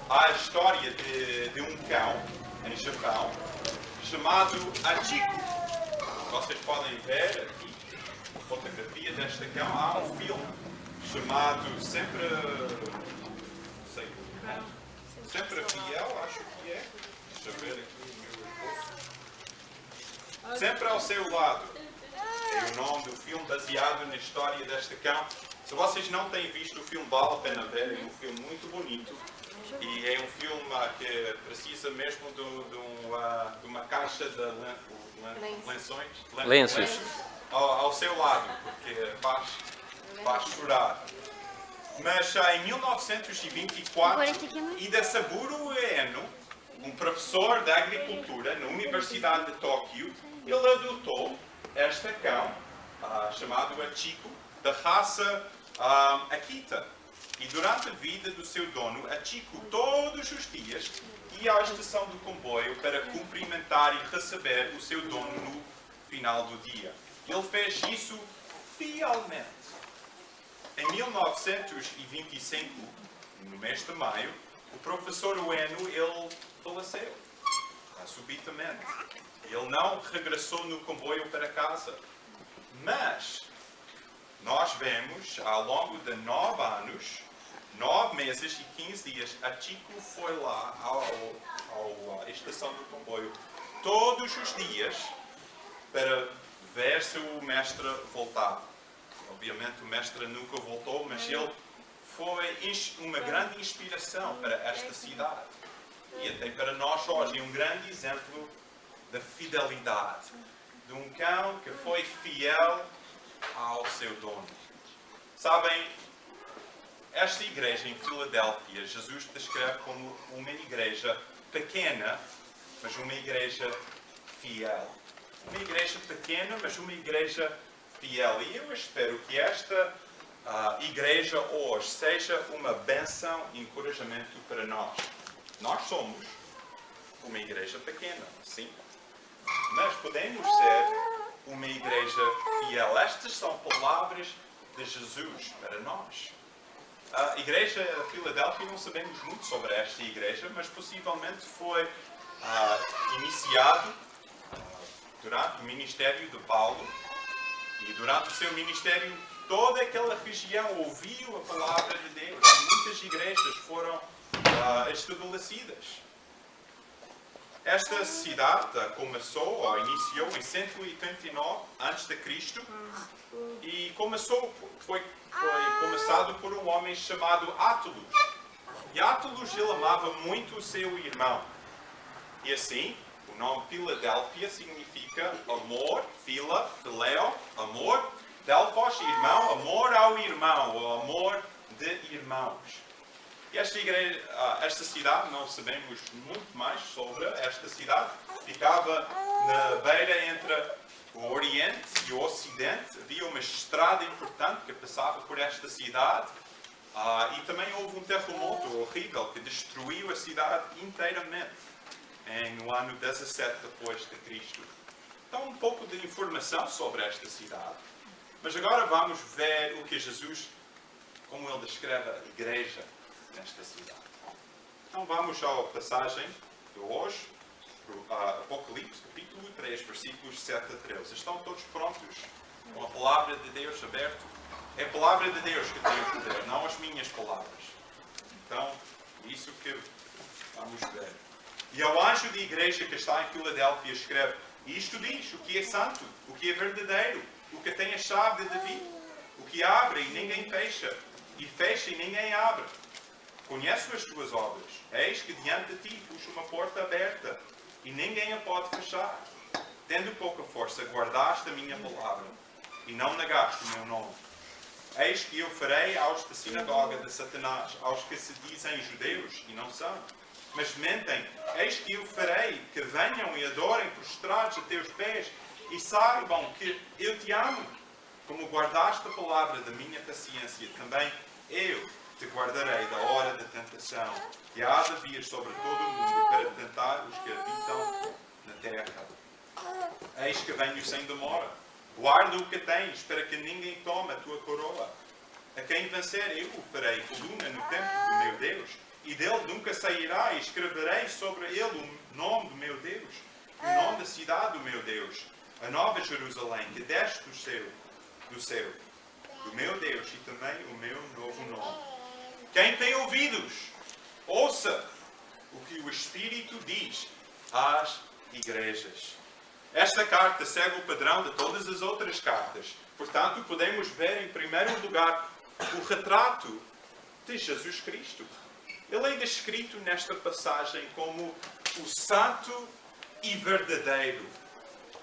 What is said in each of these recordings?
há a história de um cão em Japão chamado Hachiko. Vocês podem ver aqui a fotografia deste cão. Há um filme chamado Sempre Fiel, acho que é. Deixa eu ver aqui o meu esboço. Sempre ao seu lado. É o nome do filme baseado na história deste cão. Se vocês não têm visto o filme, vale a pena ver. É um filme muito bonito. E é um filme que precisa mesmo de uma caixa de lenços ao seu lado, porque faz chorar. Mas em 1924, Idesaburo Ueno, um professor de agricultura na Universidade de Tóquio, ele adotou este cão, chamado Hachiko, da raça Akita. E durante a vida do seu dono, Hachiko todos os dias ia à estação do comboio para cumprimentar e receber o seu dono no final do dia. Ele fez isso fielmente. Em 1925, no mês de maio, o professor Ueno ele faleceu subitamente. Ele não regressou no comboio para casa. Mas nós vemos, ao longo de 9 anos, 9 meses e 15 dias, Hachiko foi lá à estação do comboio todos os dias para ver se o mestre voltava. Obviamente o mestre nunca voltou, mas ele foi uma grande inspiração para esta cidade. E até para nós hoje é um grande exemplo da fidelidade. De um cão que foi fiel ao seu dono. Sabem, esta igreja em Filadélfia, Jesus descreve como uma igreja pequena, mas uma igreja fiel. Uma igreja pequena, mas uma igreja fiel. E eu espero que esta igreja hoje seja uma bênção e encorajamento para nós. Nós somos uma igreja pequena, sim. Mas podemos ser uma igreja fiel. Estas são palavras de Jesus para nós. A igreja de Filadélfia, não sabemos muito sobre esta igreja, mas possivelmente foi iniciado durante o ministério de Paulo. E durante o seu ministério, toda aquela região ouviu a palavra de Deus. E muitas igrejas foram estabelecidas. Esta cidade iniciou em 189 a.C. e foi começado por um homem chamado Atulus. E Atulus ele amava muito o seu irmão. E assim, o nome Filadélfia significa amor, phileo, amor, delphos, irmão, amor ao irmão, ou amor de irmãos. E esta cidade, não sabemos muito mais sobre esta cidade, ficava na beira entre o Oriente e o Ocidente. Havia uma estrada importante que passava por esta cidade e também houve um terremoto horrível que destruiu a cidade inteiramente no ano 17 depois de Cristo. Então, um pouco de informação sobre esta cidade. Mas agora vamos ver o que Jesus, como ele descreve a igreja nesta cidade. Então vamos à passagem de hoje, Apocalipse, capítulo 3, versículos 7 a 13. Estão todos prontos? Com a palavra de Deus aberta? É a palavra de Deus que tem o poder, não as minhas palavras. Então, isso que vamos ver. E ao anjo da igreja que está em Filadélfia escreve: isto diz o que é santo, o que é verdadeiro, o que tem a chave de Davi, o que abre e ninguém fecha, e fecha e ninguém abre. Conheço as tuas obras. Eis que diante de ti puxo uma porta aberta e ninguém a pode fechar. Tendo pouca força, guardaste a minha palavra e não negaste o meu nome. Eis que eu farei aos da sinagoga de Satanás, aos que se dizem judeus e não são, mas mentem. Eis que eu farei que venham e adorem prostrados a teus pés e saibam que eu te amo. Como guardaste a palavra da minha paciência, também eu te guardarei da hora da tentação que há de vir sobre todo o mundo para tentar os que habitam na terra. Eis que venho sem demora. Guarda o que tens para que ninguém tome a tua coroa. A quem vencer eu o farei coluna no templo do meu Deus e dele nunca sairá, e escreverei sobre ele o nome do meu Deus, o nome da cidade do meu Deus, a nova Jerusalém, que desce do céu, do meu Deus, e também o meu novo nome. Quem tem ouvidos, ouça o que o Espírito diz às igrejas. Esta carta segue o padrão de todas as outras cartas. Portanto, podemos ver, em primeiro lugar, o retrato de Jesus Cristo. Ele é descrito nesta passagem como o santo e verdadeiro.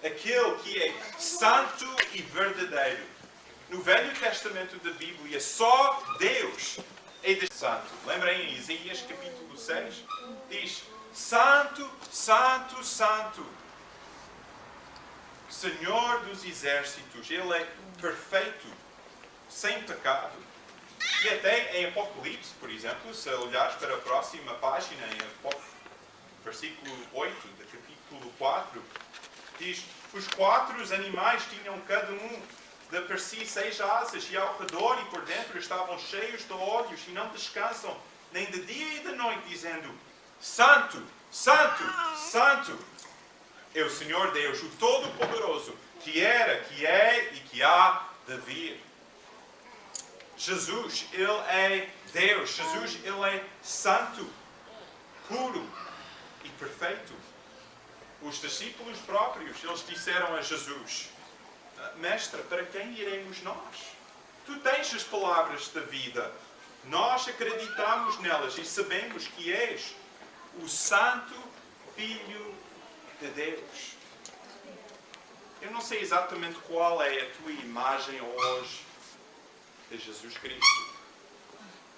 Aquele que é santo e verdadeiro. No Velho Testamento da Bíblia, só Deus é santo. Lembrem em Isaías capítulo 6? Diz: Santo, Santo, Santo, Senhor dos exércitos. Ele é perfeito, sem pecado. E até em Apocalipse, por exemplo, se olhares para a próxima página, em versículo 8, do capítulo 4, diz: os 4 animais tinham cada um de per si 6 asas, e ao redor e por dentro estavam cheios de olhos, e não descansam, nem de dia e de noite, dizendo: Santo, Santo, Santo é o Senhor Deus, o Todo-Poderoso, que era, que é e que há de vir. Jesus, Ele é Deus. Jesus, Ele é santo, puro e perfeito. Os discípulos próprios, eles disseram a Jesus: Mestre, para quem iremos nós? Tu tens as palavras da vida. Nós acreditamos nelas e sabemos que és o Santo Filho de Deus. Eu não sei exatamente qual é a tua imagem hoje de Jesus Cristo,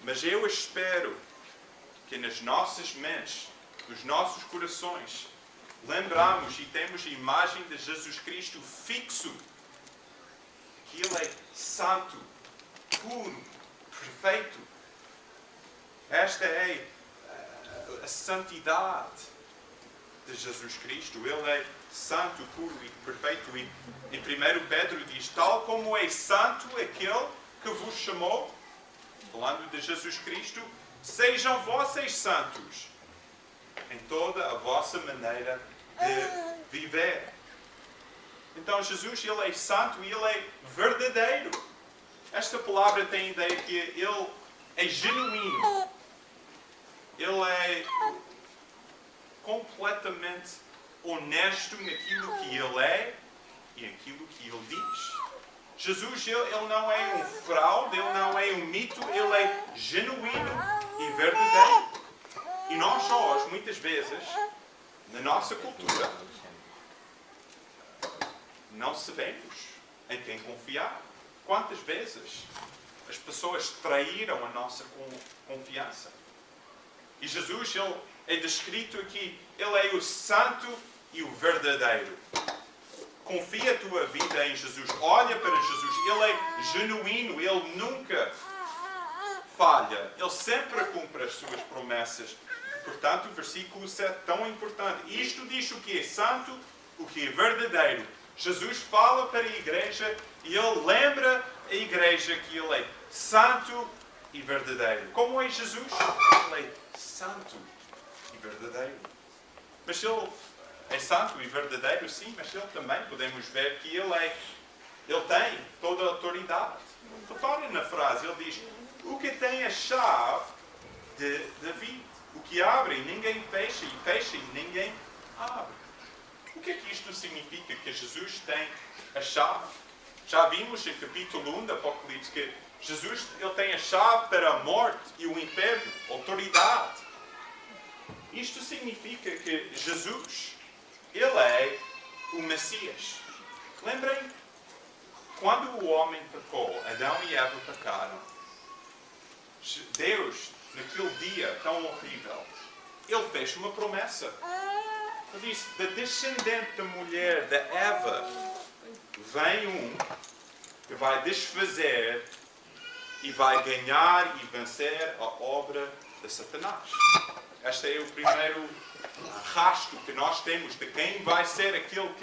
mas eu espero que nas nossas mentes, nos nossos corações, lembramos e temos a imagem de Jesus Cristo fixo, que Ele é santo, puro, perfeito. Esta é a santidade de Jesus Cristo. Ele é santo, puro e perfeito. E em 1 Pedro diz: tal como é santo aquele que vos chamou, falando de Jesus Cristo, sejam vocês santos em toda a vossa maneira de viver. Então Jesus, Ele é santo e Ele é verdadeiro. Esta palavra tem a ideia que Ele é genuíno. Ele é completamente honesto naquilo que Ele é e naquilo que Ele diz. Jesus, Ele não é um fraude, Ele não é um mito, Ele é genuíno e verdadeiro. E nós hoje, muitas vezes, na nossa cultura, não sabemos em quem confiar. Quantas vezes as pessoas traíram a nossa confiança? E Jesus, Ele é descrito aqui, Ele é o santo e o verdadeiro. Confia a tua vida em Jesus. Olha para Jesus. Ele é genuíno. Ele nunca falha. Ele sempre cumpre as suas promessas. Portanto, o versículo 7 é tão importante. Isto diz o que é santo, o que é verdadeiro. Jesus fala para a igreja e Ele lembra a igreja que Ele é santo e verdadeiro. Como é Jesus? Ele é santo e verdadeiro. Mas Ele é santo e verdadeiro, sim, mas Ele também podemos ver que Ele tem toda a autoridade. Reparem na frase, Ele diz: o que tem a chave de David. O que abre, ninguém fecha, e fecha, e ninguém abre. O que é que isto significa? Que Jesus tem a chave. Já vimos em capítulo 1 do Apocalipse que Jesus, Ele tem a chave para a morte e o inferno, autoridade. Isto significa que Jesus, Ele é o Messias. Lembrem, quando o homem pecou, Adão e Eva pecaram, Deus, naquele dia tão horrível, Ele fez uma promessa. Ele disse: da descendente da mulher, da Eva, vem um que vai desfazer e vai ganhar e vencer a obra de Satanás. Este é o primeiro rastro que nós temos de quem vai ser aquele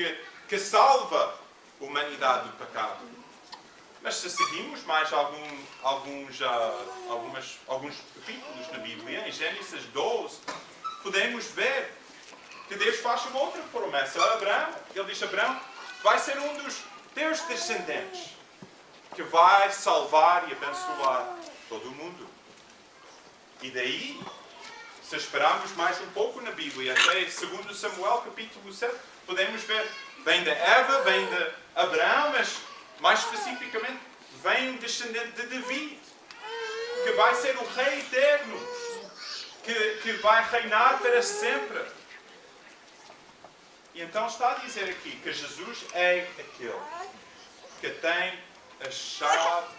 que salva a humanidade do pecado. Mas se seguimos mais alguns capítulos na Bíblia, em Gênesis 12, podemos ver que Deus faz uma outra promessa a Abraão. Ele diz a Abraão, vai ser um dos teus descendentes que vai salvar e abençoar todo o mundo. E daí, se esperarmos mais um pouco na Bíblia, até 2 Samuel capítulo 7, podemos ver, vem de Eva, vem de Abraão, mas mais especificamente, vem um descendente de Davi, que vai ser o rei eterno, que vai reinar para sempre. E então está a dizer aqui que Jesus é aquele que tem as chaves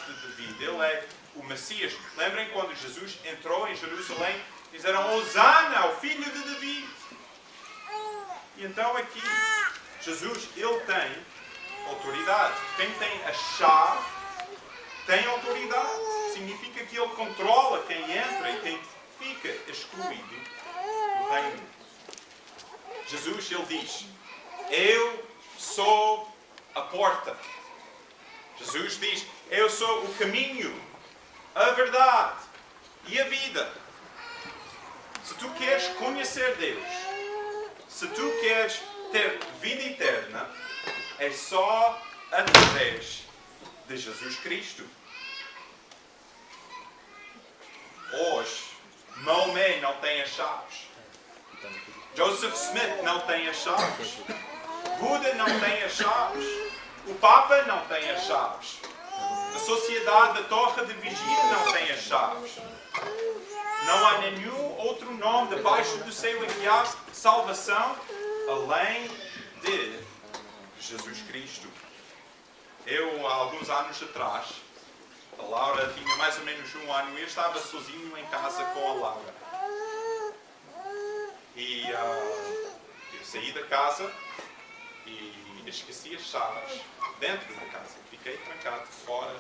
de Davi. Ele é o Messias. Lembrem quando Jesus entrou em Jerusalém, disseram Hosana ao filho de Davi. E então aqui, Jesus, ele tem autoridade. Quem tem a chave tem autoridade. Significa que ele controla quem entra e quem fica excluído do reino. Jesus, ele diz, eu sou a porta. Jesus diz, eu sou o caminho, a verdade e a vida. Se tu queres conhecer Deus, se tu queres ter vida eterna, é só através de Jesus Cristo. Hoje, Maomé não tem as chaves. Joseph Smith não tem as chaves. Buda não tem as chaves. O Papa não tem as chaves. A Sociedade da Torre de Vigia não tem as chaves. Não há nenhum outro nome debaixo do céu em que há salvação além de Jesus Cristo. Eu, há alguns anos atrás, a Laura tinha mais ou menos 1 ano e eu estava sozinho em casa com a Laura. E eu saí da casa e esqueci as chaves dentro da casa. Fiquei trancado fora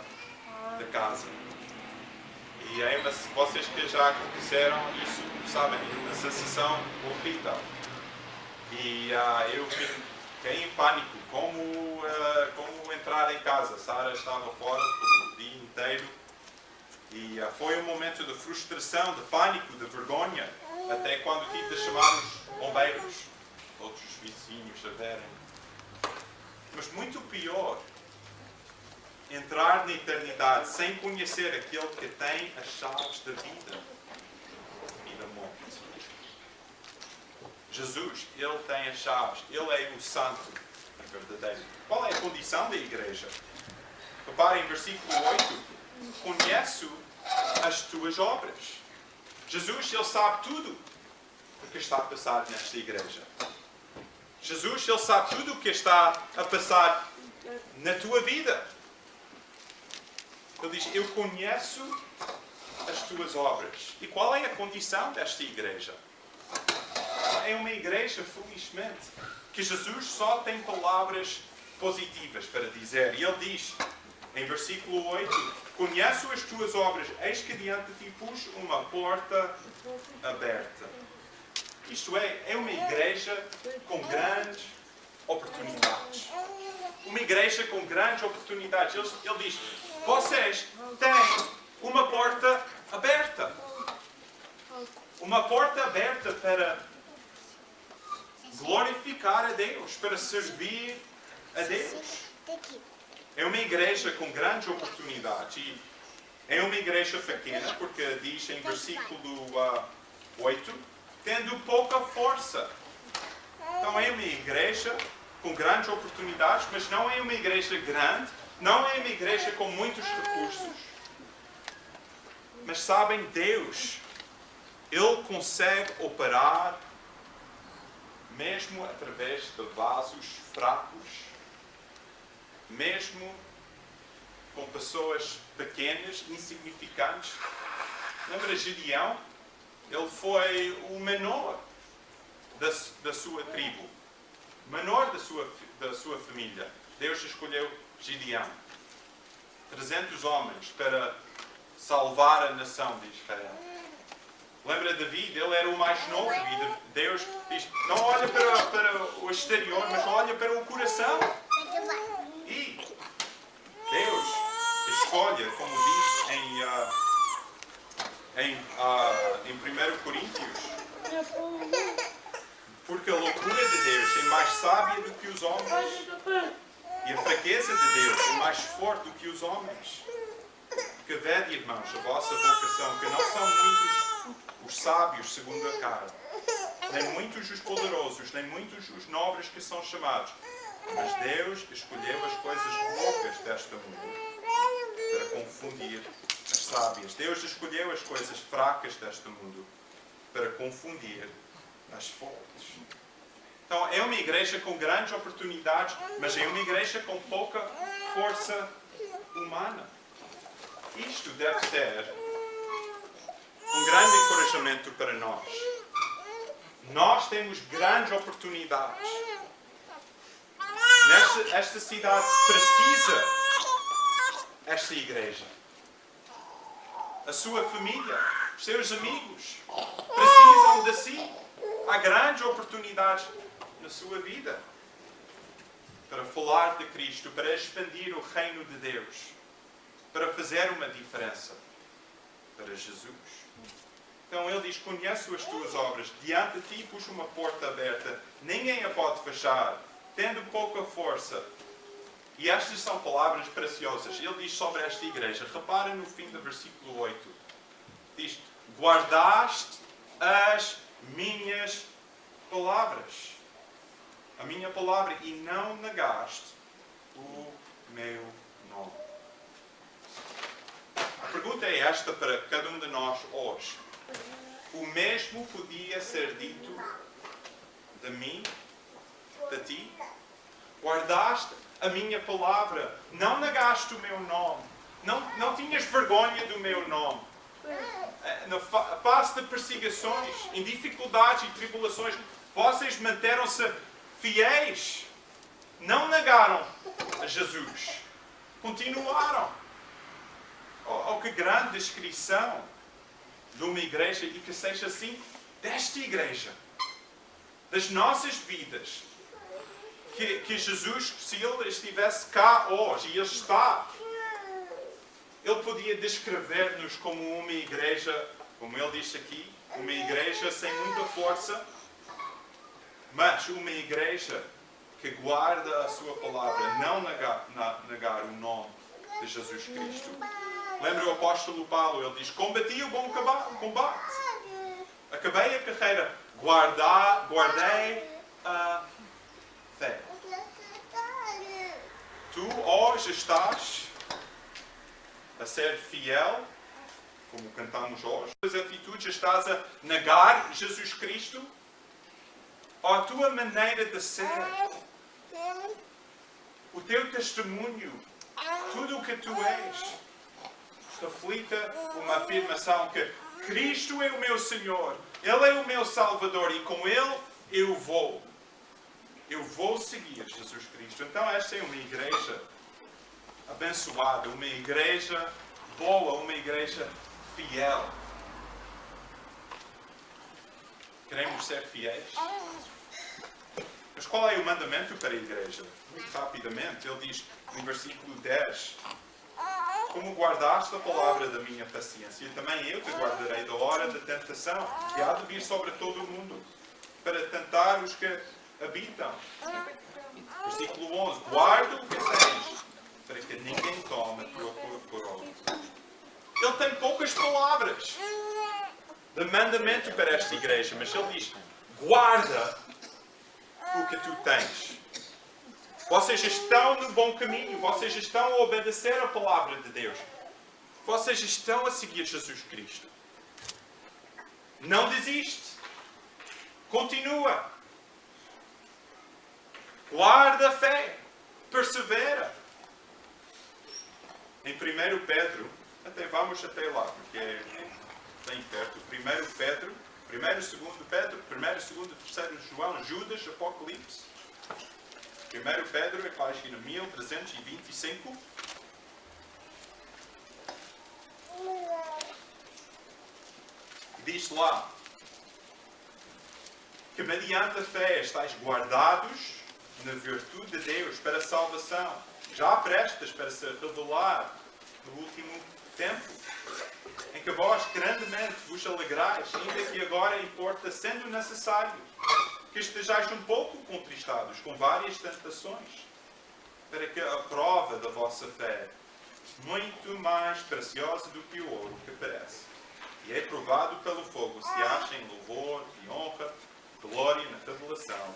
da casa. E aí, vocês que já aconteceram isso, sabem, a sensação horrível. E eu fiquei em pânico. Como entrar em casa? Sara estava fora por o dia inteiro. E foi um momento de frustração, de pânico, de vergonha. Até quando tive de chamar os bombeiros, outros vizinhos a verem. Mas muito pior, entrar na eternidade sem conhecer aquele que tem as chaves da vida e da morte. Jesus, ele tem as chaves, ele é o santo verdadeiro. Qual é a condição da igreja? Reparem em versículo 8. Conheço as tuas obras. Jesus, ele sabe tudo o que está a passar nesta igreja. Jesus, ele sabe tudo o que está a passar na tua vida. Ele diz, eu conheço as tuas obras. E qual é a condição desta igreja? É uma igreja, felizmente, que Jesus só tem palavras positivas para dizer. E ele diz, em versículo 8, conheço as tuas obras, eis que diante de ti pus uma porta aberta. Isto é uma igreja com grandes oportunidades. Uma igreja com grandes oportunidades. Ele diz, vocês têm uma porta aberta. Uma porta aberta para glorificar a Deus, para servir a Deus. É uma igreja com grandes oportunidades. E é uma igreja pequena, porque diz em versículo 8, tendo pouca força. Então é uma igreja com grandes oportunidades, mas não é uma igreja grande, não é uma igreja com muitos recursos. Mas sabem, Deus, Ele consegue operar mesmo através de vasos fracos, mesmo com pessoas pequenas, insignificantes. Lembra Gideão? Ele foi o menor da sua tribo, menor da sua família. Deus escolheu Gideão. 300 homens para salvar a nação de Israel. Lembra Davi? Ele era o mais novo e Deus diz, não olha para o exterior, mas olha para o coração. E Coríntios. Porque a loucura de Deus é mais sábia do que os homens. E a fraqueza de Deus é mais forte do que os homens. Porque vede, irmãos, a vossa vocação, que não são muitos os sábios segundo a carne, nem muitos os poderosos, nem muitos os nobres que são chamados. Mas Deus escolheu as coisas loucas desta mundo para confundir as sábias. Deus escolheu as coisas fracas deste mundo para confundir as fortes. Então, é uma igreja com grandes oportunidades, mas é uma igreja com pouca força humana. Isto deve ser um grande encorajamento para nós. Nós temos grandes oportunidades. Esta cidade precisa esta igreja. A sua família, os seus amigos precisam de si. Há grandes oportunidades na sua vida para falar de Cristo, para expandir o reino de Deus, para fazer uma diferença para Jesus. Então ele diz: conheço as tuas obras, diante de ti pus uma porta aberta, ninguém a pode fechar, tendo pouca força. E estas são palavras preciosas. Ele diz sobre esta igreja, repara no fim do versículo 8, diz: guardaste as minhas palavras, a minha palavra, e não negaste o meu nome. A pergunta é esta para cada um de nós hoje. O mesmo podia ser dito de mim, de ti? Guardaste a minha palavra, não negaste o meu nome, não tinhas vergonha do meu nome. Na face de perseguições, em dificuldades e tribulações, vocês manteram-se fiéis. Não negaram a Jesus. Continuaram. Oh, que grande descrição de uma igreja, e que seja assim desta igreja, das nossas vidas. Que Jesus, se Ele estivesse cá hoje, e Ele está, Ele podia descrever-nos como uma igreja, como Ele disse aqui, uma igreja sem muita força, mas uma igreja que guarda a sua palavra, não negar o nome de Jesus Cristo. Lembra o apóstolo Paulo? Ele diz: combati o bom combate, acabei a carreira, guardei a fé. Tu hoje estás a ser fiel, como cantamos hoje. As atitudes, estás a negar Jesus Cristo? Ou a tua maneira de ser, o teu testemunho, tudo o que tu és, reflita uma afirmação que Cristo é o meu Senhor, Ele é o meu Salvador, e com Ele eu vou seguir Jesus Cristo. Então esta é uma igreja abençoada, uma igreja boa, uma igreja fiel. Queremos ser fiéis? Mas qual é o mandamento para a igreja? Muito rapidamente, ele diz no versículo 10: como guardaste a palavra da minha paciência, também eu te guardarei da hora da tentação, que há de vir sobre todo o mundo, para tentar os que habitam. Versículo 11: guarda o que tens, para que ninguém tome a tua coroa. Ele tem poucas palavras de mandamento para esta igreja, mas ele diz: guarda o que tu tens. Vocês estão no bom caminho, vocês estão a obedecer a palavra de Deus, vocês estão a seguir Jesus Cristo. Não desiste, continua, guarda a fé, persevera. Em 1 Pedro, vamos até lá, porque é bem perto. 1 Pedro, 1, 2 Pedro, 1, 2, 3 João, Judas, Apocalipse. 1 Pedro é página 1325. Diz lá que mediante a fé estáis guardados na virtude de Deus para a salvação, já prestes para se revelar no último tempo em que vós grandemente vos alegrais, ainda que agora importa, sendo necessário, que estejais um pouco contristados com várias tentações, para que a prova da vossa fé, muito mais preciosa do que o ouro que perece, e é provado pelo fogo, se acha em louvor e honra, glória na revelação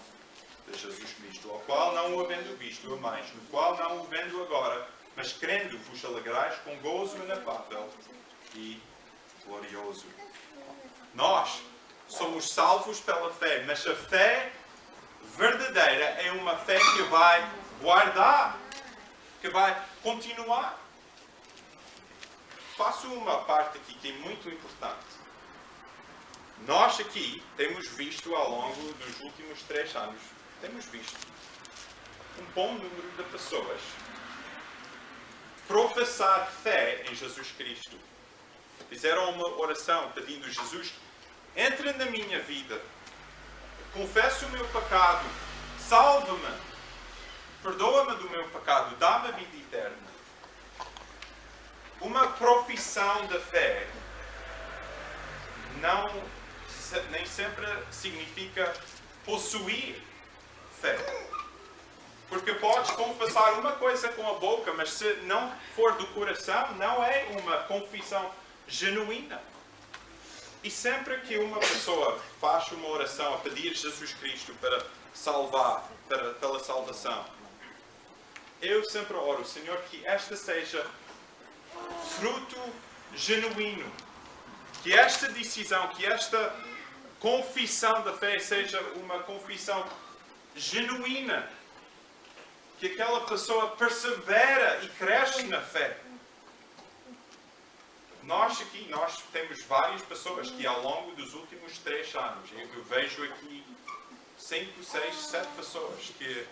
de Jesus Cristo, ao qual não o havendo visto, amais, no qual não o vendo agora, mas crendo vos alegrais com gozo inefável e glorioso. Nós somos salvos pela fé, mas a fé verdadeira é uma fé que vai guardar, que vai continuar. Faço uma parte aqui que é muito importante. Nós aqui temos visto ao longo dos últimos 3 anos, temos visto um bom número de pessoas professar fé em Jesus Cristo. Fizeram uma oração pedindo: Jesus, entra na minha vida, confesso o meu pecado, salva-me, perdoa-me do meu pecado, dá-me a vida eterna. Uma profissão da fé nem sempre significa possuir fé. Porque podes confessar uma coisa com a boca, mas se não for do coração, não é uma confissão genuína. E sempre que uma pessoa faz uma oração a pedir Jesus Cristo para salvar, pela salvação, eu sempre oro, Senhor, que esta seja fruto genuíno. Que esta decisão, que esta confissão da fé seja uma confissão genuína. Que aquela pessoa persevera e cresce na fé. Nós temos várias pessoas que ao longo dos últimos 3 anos, eu vejo aqui 5, 6, 7 pessoas que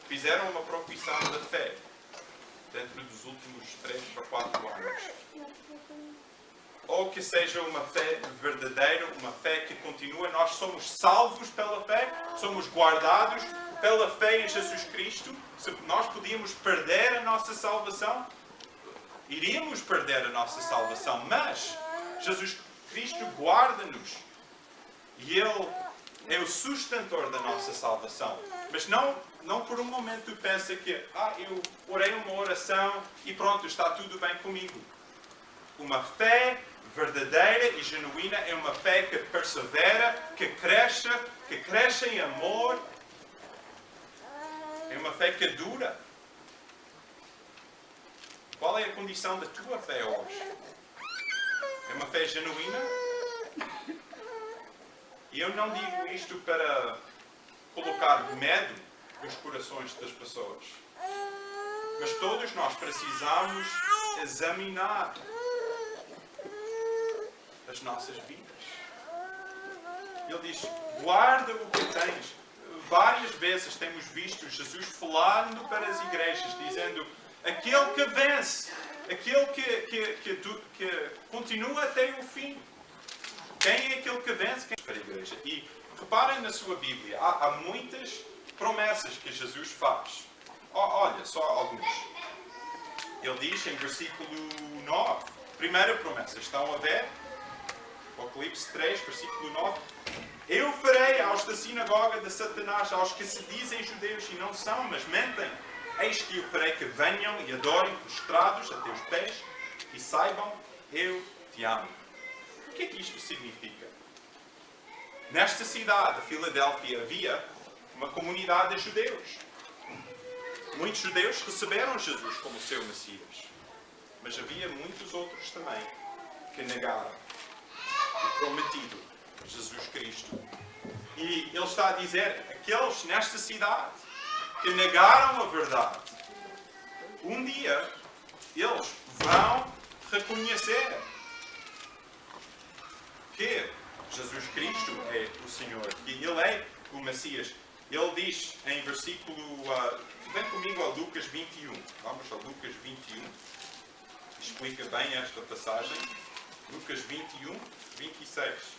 fizeram uma profissão da fé dentro dos últimos 3 ou 4 anos. Ou que seja uma fé verdadeira, uma fé que continua. Nós somos salvos pela fé, somos guardados pela fé em Jesus Cristo. Se nós podíamos perder a nossa salvação, iríamos perder a nossa salvação, mas Jesus Cristo guarda-nos e Ele é o sustentor da nossa salvação. Mas não por um momento tu pensa que eu orei uma oração e pronto, está tudo bem comigo. Uma fé verdadeira e genuína é uma fé que persevera, que cresce em amor. É uma fé que dura. Qual é a condição da tua fé hoje? É uma fé genuína? E eu não digo isto para colocar medo nos corações das pessoas. Mas todos nós precisamos examinar as nossas vidas. Ele diz, guarda o que tens. Várias vezes temos visto Jesus falando para as igrejas, dizendo, aquele que vence, aquele que continua até o fim. Quem é aquele que vence? Quem é para a igreja? E reparem na sua Bíblia, há muitas promessas que Jesus faz. Olha, só alguns. Ele diz em versículo 9, primeira promessa, estão a ver? Apocalipse 3, versículo 9. Eu farei aos da sinagoga de Satanás, aos que se dizem judeus e não são, mas mentem. Eis que eu farei que venham e adorem prostrados a teus pés e saibam, eu te amo. O que é que isto significa? Nesta cidade, Filadélfia, havia uma comunidade de judeus. Muitos judeus receberam Jesus como seu Messias. Mas havia muitos outros também que negaram o prometido, Jesus Cristo. E ele está a dizer, aqueles nesta cidade que negaram a verdade, um dia eles vão reconhecer que Jesus Cristo é o Senhor, que Ele é o Messias. Ele diz em versículo... vem comigo a Lucas 21. Vamos a Lucas 21. Explica bem esta passagem. Lucas 21, 26.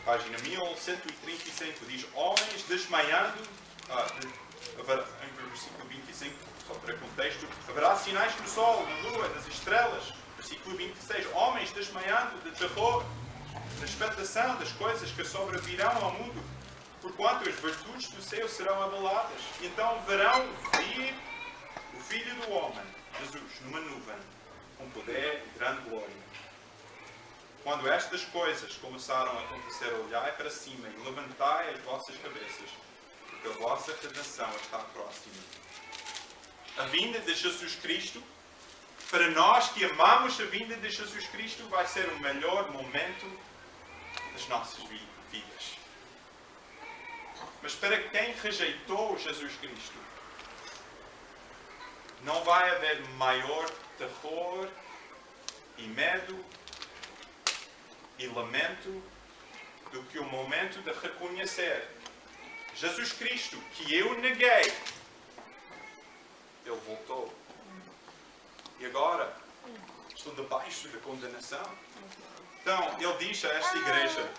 página 1135, diz: homens desmaiando, em versículo 25, só para contexto, haverá sinais no sol, na lua, nas estrelas. Versículo 26, homens desmaiando de terror, da expectação das coisas que sobrevirão ao mundo, porquanto as virtudes do céu serão abaladas. Então verão vir o Filho do Homem, Jesus, numa nuvem, com poder e grande glória. Quando estas coisas começaram a acontecer, olhai para cima e levantai as vossas cabeças, porque a vossa redenção está próxima. A vinda de Jesus Cristo, para nós que amamos a vinda de Jesus Cristo, vai ser o melhor momento das nossas vidas. Mas para quem rejeitou Jesus Cristo, não vai haver maior terror e medo e lamento do que o momento de reconhecer Jesus Cristo, que eu neguei. Ele voltou. E agora estou debaixo da condenação. Então, ele diz a esta igreja: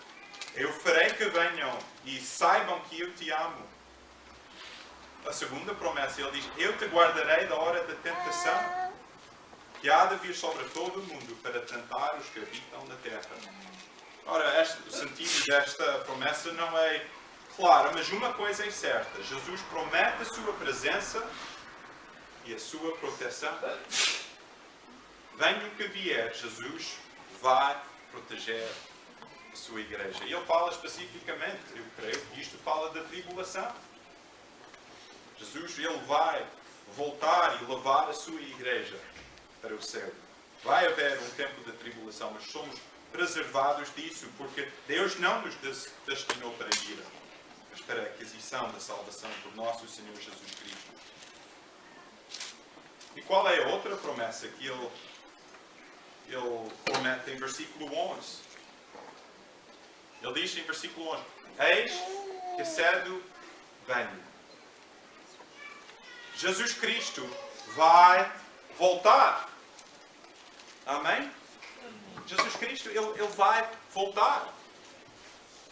eu farei que venham e saibam que eu te amo. A segunda promessa, ele diz: eu te guardarei da hora da tentação, que há de vir sobre todo o mundo para tentar os que habitam na terra. Ora, o sentido desta promessa não é claro, mas uma coisa é certa: Jesus promete a sua presença e a sua proteção. Venha o que vier, Jesus vai proteger a sua igreja. E ele fala especificamente, eu creio que isto fala da tribulação. Jesus, ele vai voltar e levar a sua igreja para o céu. Vai haver um tempo de tribulação, mas somos preservados disso, porque Deus não nos destinou para a ira, mas para a aquisição da salvação por nosso Senhor Jesus Cristo. E qual é a outra promessa que ele promete em versículo 11? Ele diz em versículo 11: eis que cedo venho. Jesus Cristo vai voltar. Amém? Jesus Cristo, ele vai voltar.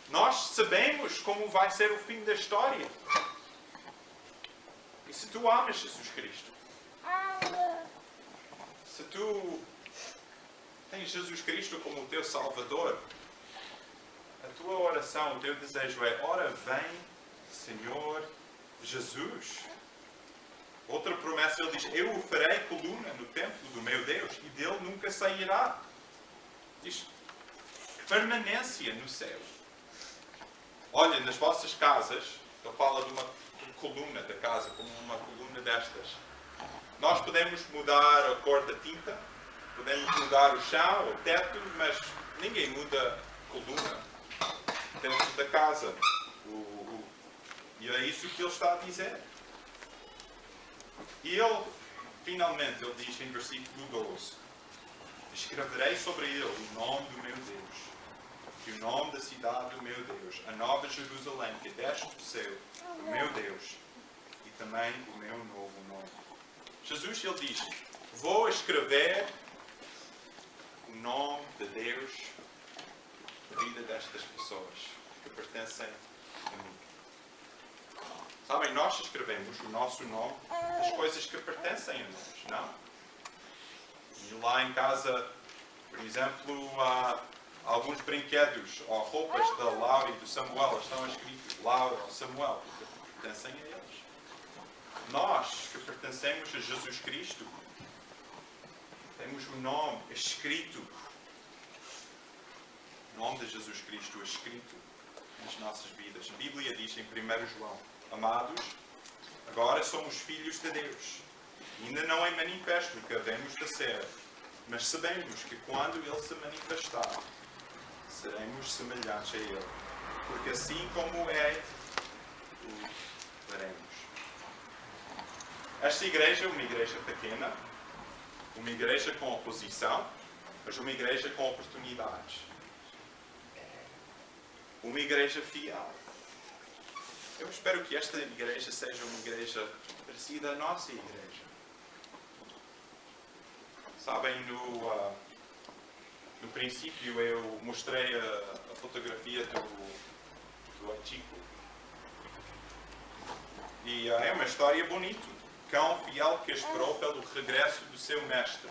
Nós sabemos como vai ser o fim da história. E se tu amas Jesus Cristo, se tu tens Jesus Cristo como o teu Salvador, a tua oração, o teu desejo é: ora vem, Senhor Jesus. Outra promessa, ele diz: eu o farei coluna no templo do meu Deus e dele nunca sairá. Diz: permanência no céu. Olha, nas vossas casas, ele fala de uma coluna da casa, como uma coluna destas. Nós podemos mudar a cor da tinta, podemos mudar o chão, o teto, mas ninguém muda a coluna dentro da casa. E é isso que ele está a dizer. E ele, finalmente, ele diz em versículo 12: escreverei sobre ele o nome do meu Deus, e o nome da cidade do meu Deus, a nova Jerusalém, que desce do céu, o meu Deus, e também o meu novo nome. Jesus, ele diz: vou escrever o nome de Deus na vida destas pessoas que pertencem a mim. Sabem, nós escrevemos o nosso nome das coisas que pertencem a nós, não? E lá em casa, por exemplo, há alguns brinquedos ou roupas da Laura e do Samuel estão escritos Laura ou Samuel, porque pertencem a eles. Nós, que pertencemos a Jesus Cristo, temos o nome escrito. O nome de Jesus Cristo escrito nas nossas vidas. A Bíblia diz em 1 João: amados, agora somos filhos de Deus. Ainda não é manifesto o que havemos de ser, mas sabemos que quando Ele se manifestar, seremos semelhantes a Ele. Porque assim como é, o veremos. Esta igreja é uma igreja pequena, uma igreja com oposição, mas uma igreja com oportunidades. Uma igreja fiel. Eu espero que esta igreja seja uma igreja parecida à nossa igreja. Sabem, no princípio eu mostrei a fotografia do Achico. E é uma história bonita. Cão fiel que esperou pelo regresso do seu mestre.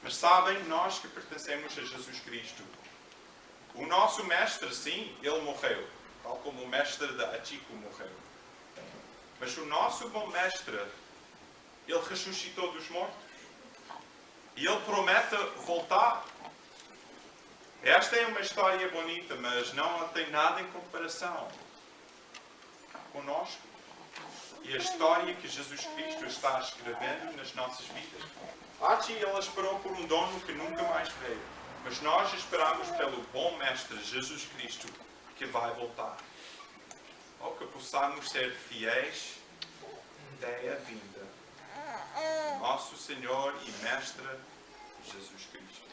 Mas sabem, nós que pertencemos a Jesus Cristo, o nosso mestre, sim, ele morreu, tal como o mestre de Achico morreu. Mas o nosso bom mestre, ele ressuscitou dos mortos. E ele promete voltar. Esta é uma história bonita, mas não tem nada em comparação conosco. E a história que Jesus Cristo está escrevendo nas nossas vidas. Achi, ele esperou por um dono que nunca mais veio. Mas nós esperamos pelo bom mestre Jesus Cristo que vai voltar. Ou que possamos ser fiéis até a vinda. Nosso Senhor e Mestre Jesus Cristo.